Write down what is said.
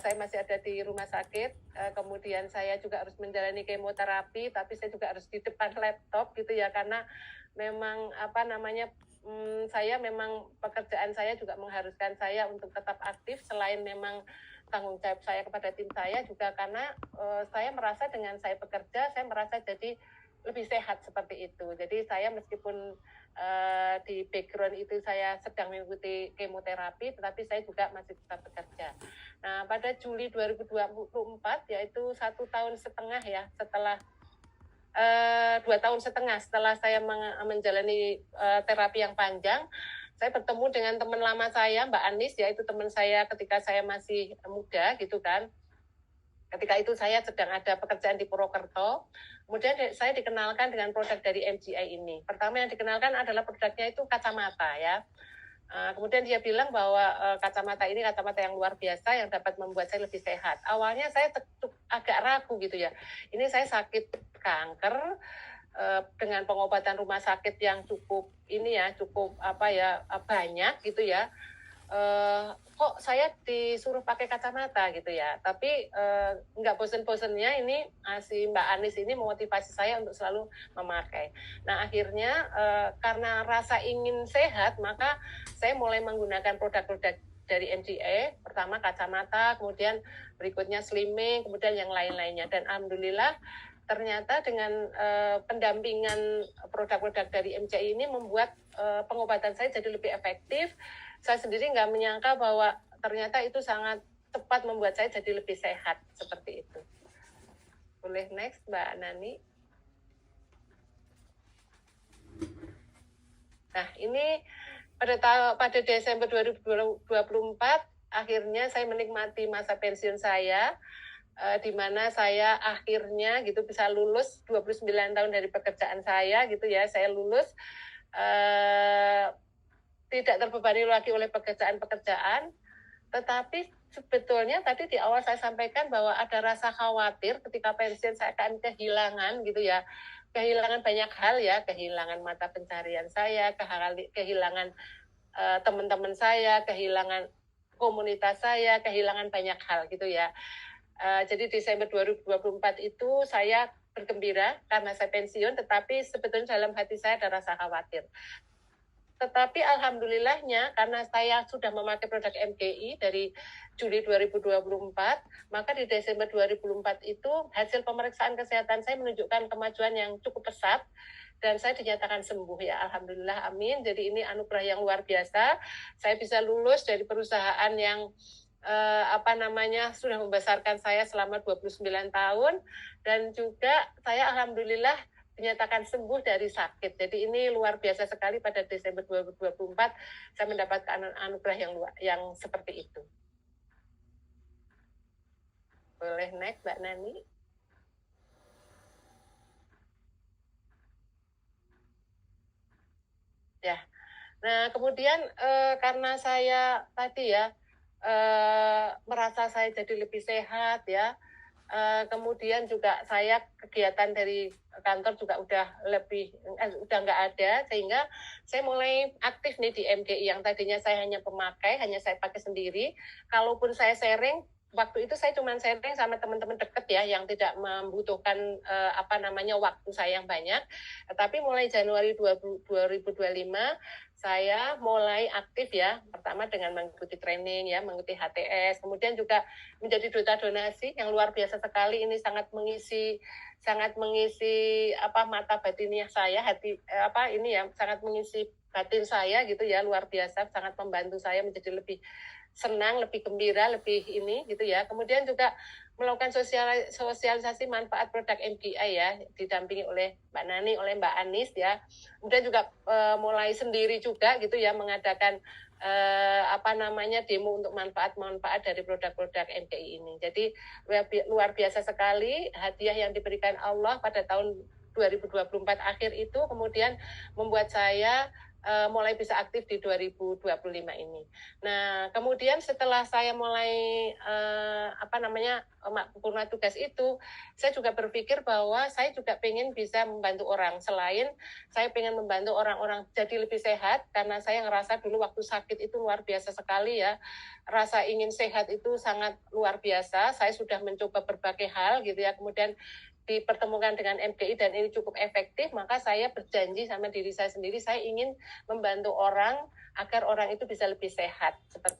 saya masih ada di rumah sakit, kemudian saya juga harus menjalani kemoterapi, tapi saya juga harus di depan laptop gitu ya, karena memang saya memang pekerjaan saya juga mengharuskan saya untuk tetap aktif, selain memang tanggung jawab saya kepada tim saya juga karena saya merasa dengan saya bekerja, saya merasa jadi lebih sehat seperti itu. Jadi saya meskipun di background itu saya sedang mengikuti kemoterapi, tetapi saya juga masih tetap bekerja. Nah, pada Juli 2024, yaitu 1,5 tahun ya, setelah 2 tahun setengah setelah saya menjalani terapi yang panjang, saya bertemu dengan teman lama saya, Mbak Anis, yaitu teman saya ketika saya masih muda gitu kan. Ketika itu saya sedang ada pekerjaan di Purwokerto, kemudian saya dikenalkan dengan produk dari MGI ini. Pertama yang dikenalkan adalah produknya itu kacamata ya. Kemudian dia bilang bahwa kacamata ini kacamata yang luar biasa yang dapat membuat saya lebih sehat. Awalnya saya agak ragu gitu ya. Ini saya sakit kanker dengan pengobatan rumah sakit yang cukup banyak gitu ya. Kok saya disuruh pakai kacamata gitu ya, tapi nggak bosen-bosennya ini si Mbak Anis ini memotivasi saya untuk selalu memakai. Nah akhirnya karena rasa ingin sehat, maka saya mulai menggunakan produk-produk dari MGA, pertama kacamata, kemudian berikutnya slimming, kemudian yang lain-lainnya, dan alhamdulillah ternyata dengan pendampingan produk-produk dari MGI ini membuat pengobatan saya jadi lebih efektif. Saya sendiri nggak menyangka bahwa ternyata itu sangat cepat membuat saya jadi lebih sehat seperti itu. Boleh next Mbak Nani. Nah ini pada Desember 2024 akhirnya saya menikmati masa pensiun saya, di mana saya akhirnya gitu bisa lulus 29 tahun dari pekerjaan saya gitu ya. Saya lulus tidak terbebani lagi oleh pekerjaan-pekerjaan, tetapi sebetulnya tadi di awal saya sampaikan bahwa ada rasa khawatir ketika pensiun saya akan kehilangan gitu ya, kehilangan banyak hal ya, kehilangan mata pencarian saya, kehilangan teman-teman saya, kehilangan komunitas saya, kehilangan banyak hal gitu ya. Jadi Desember 2024 itu saya bergembira karena saya pensiun, tetapi sebetulnya dalam hati saya ada rasa khawatir. Tetapi alhamdulillahnya karena saya sudah memakai produk MGI dari Juli 2024, maka di Desember 2024 itu hasil pemeriksaan kesehatan saya menunjukkan kemajuan yang cukup pesat dan saya dinyatakan sembuh ya, alhamdulillah, amin. Jadi ini anugerah yang luar biasa. Saya bisa lulus dari perusahaan yang sudah membesarkan saya selama 29 tahun dan juga saya alhamdulillah dinyatakan sembuh dari sakit. Jadi ini luar biasa sekali pada Desember 2024 saya mendapatkan anugerah yang seperti itu. Boleh next Mbak Nani. Ya. Nah, kemudian karena saya tadi ya merasa saya jadi lebih sehat ya. Kemudian juga saya kegiatan dari kantor juga udah nggak ada, sehingga saya mulai aktif nih di MGI yang tadinya saya hanya pemakai, hanya saya pakai sendiri. Kalaupun saya sharing, waktu itu saya cuma sharing sama teman-teman deket ya yang tidak membutuhkan waktu saya yang banyak. Tapi mulai Januari 2025 saya mulai aktif ya, pertama dengan mengikuti training ya, mengikuti HTS, kemudian juga menjadi duta donasi yang luar biasa sekali. Ini sangat mengisi mata batinnya saya, sangat mengisi batin saya gitu ya, luar biasa, sangat membantu saya menjadi lebih senang, lebih gembira, lebih ini gitu ya. Kemudian juga melakukan sosialisasi manfaat produk MGI ya, didampingi oleh Mbak Nani, oleh Mbak Anis ya. Kemudian juga mulai sendiri juga gitu ya, mengadakan demo untuk manfaat dari produk-produk MGI ini. Jadi luar biasa sekali hadiah yang diberikan Allah pada tahun 2024 akhir itu kemudian membuat saya mulai bisa aktif di 2025 ini. Nah, kemudian setelah saya mulai purna tugas itu, saya juga berpikir bahwa saya juga pengen bisa membantu orang. Selain saya pengen membantu orang-orang jadi lebih sehat, karena saya ngerasa dulu waktu sakit itu luar biasa sekali ya. Rasa ingin sehat itu sangat luar biasa. Saya sudah mencoba berbagai hal gitu ya. Kemudian dipertemukan dengan MGI dan ini cukup efektif, maka saya berjanji sama diri saya sendiri, saya ingin membantu orang agar orang itu bisa lebih sehat. Seperti